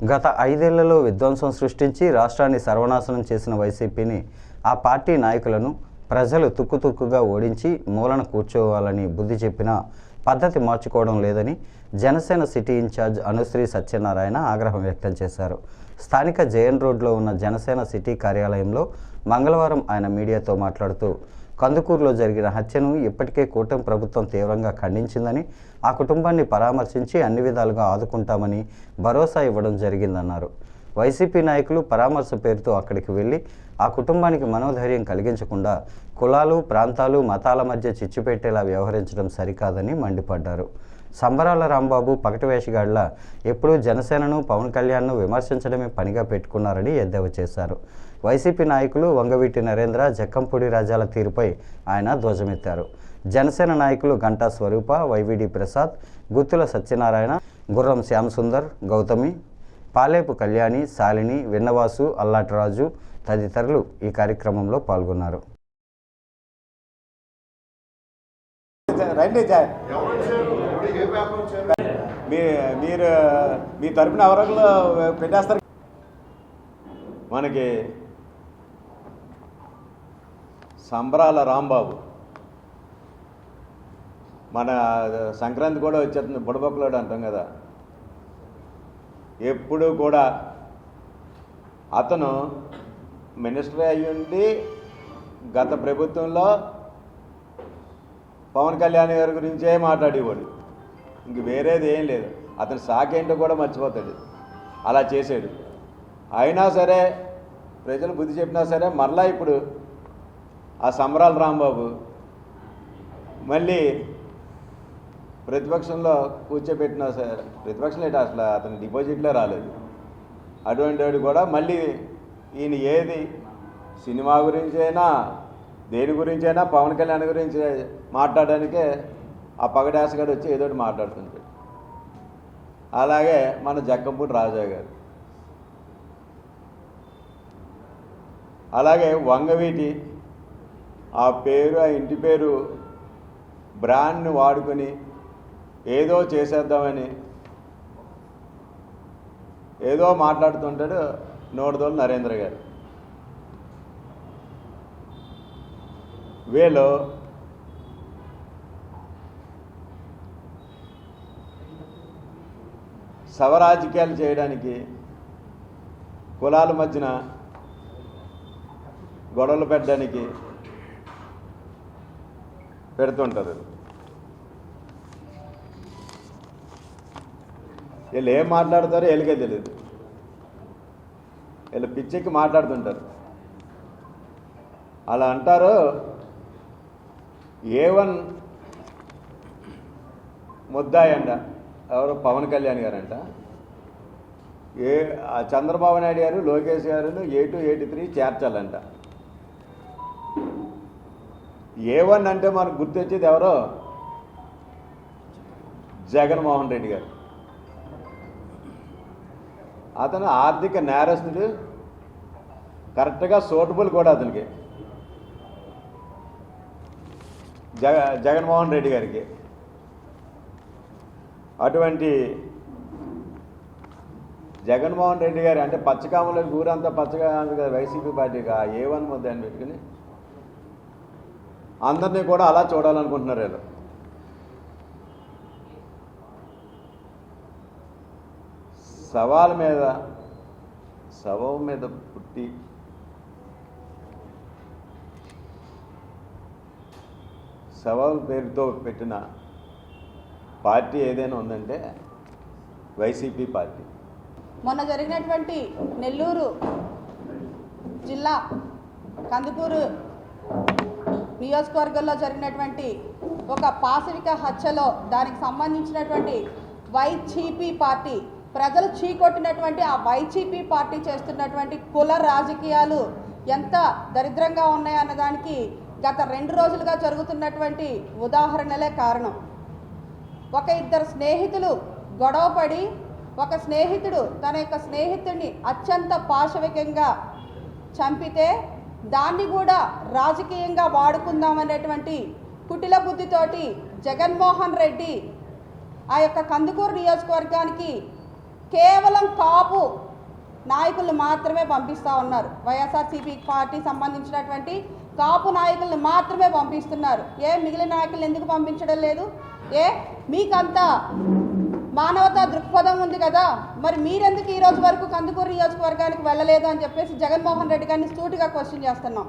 గత 5 ఏళ్లలో విధ్వంసం సృష్టించి రాష్ట్రాన్ని సర్వనాశనం చేసిన వైసీపీని ఆ పార్టీ నాయకులను ప్రజలు తుక్కుతుక్కుగా ఓడించి మూలన కూర్చోవాలని బుద్ధి చెప్పినా పద్ధతి మార్చుకోవడం లేదని జనసేన సిటీ ఇన్ఛార్జ్ అనుశ్రీ సత్యనారాయణ ఆగ్రహం వ్యక్తం చేశారు. స్థానిక జేఎన్ రోడ్లో ఉన్న జనసేన సిటీ కార్యాలయంలో మంగళవారం ఆయన మీడియాతో మాట్లాడుతూ కందుకూరులో జరిగిన హత్యను ఇప్పటికే కూటమి ప్రభుత్వం తీవ్రంగా ఖండించిందని, ఆ కుటుంబాన్ని పరామర్శించి అన్ని విధాలుగా ఆదుకుంటామని భరోసా ఇవ్వడం జరిగిందన్నారు. వైసీపీ నాయకులు పరామర్శ పేరుతో అక్కడికి వెళ్ళి ఆ కుటుంబానికి మనోధైర్యం కలిగించకుండా కులాలు, ప్రాంతాలు, మతాల మధ్య చిచ్చు పెట్టేలా వ్యవహరించడం సరికాదని మండిపడ్డారు. సంబరాల రాంబాబు పకటవేషగాళ్ల ఎప్పుడూ జనసేనను, పవన్ కళ్యాణ్ను విమర్శించడమే పనిగా పెట్టుకున్నారని ఎద్దేవా చేశారు. వైసీపీ నాయకులు వంగవీటి నరేంద్ర, జక్కంపూడి రాజాల తీరుపై ఆయన ధ్వజమెత్తారు. జనసేన నాయకులు గంటా స్వరూప, వైవిడి ప్రసాద్, గుత్తుల సత్యనారాయణ, గుర్రం శ్యామసుందర్, గౌతమి, పాలేపు కళ్యాణి, శాలిని, విన్నవాసు, అల్లాటరాజు తదితరులు ఈ కార్యక్రమంలో పాల్గొన్నారు. మీరు మీ తరపున ఎవరో పెట్టేస్తారు. మనకి సంబరాల రాంబాబు మన సంక్రాంతి కూడా వచ్చేస్తుంది, బుడబొక్కలోడు అంటాం కదా. ఎప్పుడు కూడా అతను మినిస్టర్ అయ్యుండి గత ప్రభుత్వంలో పవన్ కళ్యాణ్ గారి గురించే మాట్లాడేవాడు, ఇంక వేరేది ఏం లేదు. అతని శాఖ ఏంటో కూడా మర్చిపోతాడు, అలా చేసాడు. అయినా సరే ప్రజలు బుద్ధి చెప్పినా సరే మరలా ఇప్పుడు ఆ సంబరాల రాంబాబు మళ్ళీ ప్రతిపక్షంలో కూర్చోబెట్టినా సరే, ప్రతిపక్షంలో ఏంటి అసలు అతని డిపాజిట్లే రాలేదు. అటువంటి వాడు కూడా మళ్ళీ ఈయన ఏది సినిమా గురించైనా దేని గురించైనా పవన్ కళ్యాణ్ గురించి మాట్లాడడానికే ఆ పగడాసగాడు వచ్చి ఏదో ఒకటి మాట్లాడుతుంటాడు. అలాగే మన జక్కంపూడి రాజా గారు, అలాగే వంగవీటి ఆ పేరు, ఆ ఇంటి పేరు బ్రాండ్ని వాడుకొని ఏదో చేసేద్దామని ఏదో మాట్లాడుతుంటాడు నోటిదోలు నరేంద్ర గారు. వీళ్ళు శవరాజకీయాలు చేయడానికి, కులాల మధ్యన గొడవలు పెట్టడానికి పెడుతుంటారు. వీళ్ళు ఏం మాట్లాడతారో వీళ్ళకే తెలియదు, వీళ్ళు పిచ్చెక్కి మాట్లాడుతుంటారు. అలా అంటారు. A1 ముద్దాయి అంట, ఎవరు పవన్ కళ్యాణ్ గారంట. చంద్రబాబు నాయుడు గారు, లోకేష్ గారు A2, A3 చేర్చాలంట. A1 అంటే మనకు గుర్తొచ్చేది ఎవరో, జగన్మోహన్ రెడ్డి గారు. అతను ఆర్థిక నేరస్తుడు, కరెక్ట్గా సూటబుల్ కూడా అతనికి, జగన్మోహన్ రెడ్డి గారికి. అటువంటి జగన్మోహన్ రెడ్డి గారు అంటే పచ్చకామలో ఊరంతా పచ్చగా కదా వైసీపీ పార్టీకి. ఆ A1 ముద్దాన్ని పెట్టుకుని అందరినీ కూడా అలా చూడాలనుకుంటున్నారు వీళ్ళు. శవం మీద పుట్టి శవాల పేరుతో పెట్టిన పార్టీ ఏదైనా ఉందంటే వైసీపీ పార్టీ. మొన్న జరిగినటువంటి నెల్లూరు జిల్లా కందుకూరు నియోజకవర్గంలో జరిగినటువంటి ఒక పాశవిక హత్యలో దానికి సంబంధించినటువంటి వైసీపీ పార్టీ, ప్రజలు చీకొట్టినటువంటి ఆ వైసీపీ పార్టీ చేస్తున్నటువంటి కుల రాజకీయాలు ఎంత దరిద్రంగా ఉన్నాయన్నదానికి గత 2 రోజులుగా జరుగుతున్నటువంటి ఉదాహరణలే కారణం. ఒక ఇద్దరు స్నేహితులు గొడవపడి, ఒక స్నేహితుడు తన యొక్క స్నేహితుడిని అత్యంత పాశవికంగా చంపితే దాన్ని కూడా రాజకీయంగా వాడుకుందామనేటువంటి కుటిల బుద్ధితోటి జగన్మోహన్ రెడ్డి ఆ యొక్క కందుకూరు నియోజకవర్గానికి కేవలం కాపు నాయకులను మాత్రమే పంపిస్తూ ఉన్నారు. వైఎస్ఆర్సీపీ పార్టీ సంబంధించినటువంటి కాపు నాయకులను మాత్రమే పంపిస్తున్నారు. మిగిలిన నాయకులను ఎందుకు పంపించడం లేదు? మీకంత మానవతా దృక్పథం ఉంది కదా, మరి మీరెందుకు ఈ రోజు వరకు కందుకూరు నియోజకవర్గానికి వెళ్ళలేదు అని చెప్పేసి జగన్మోహన్ రెడ్డి గారిని సూటిగా క్వశ్చన్ చేస్తున్నాం.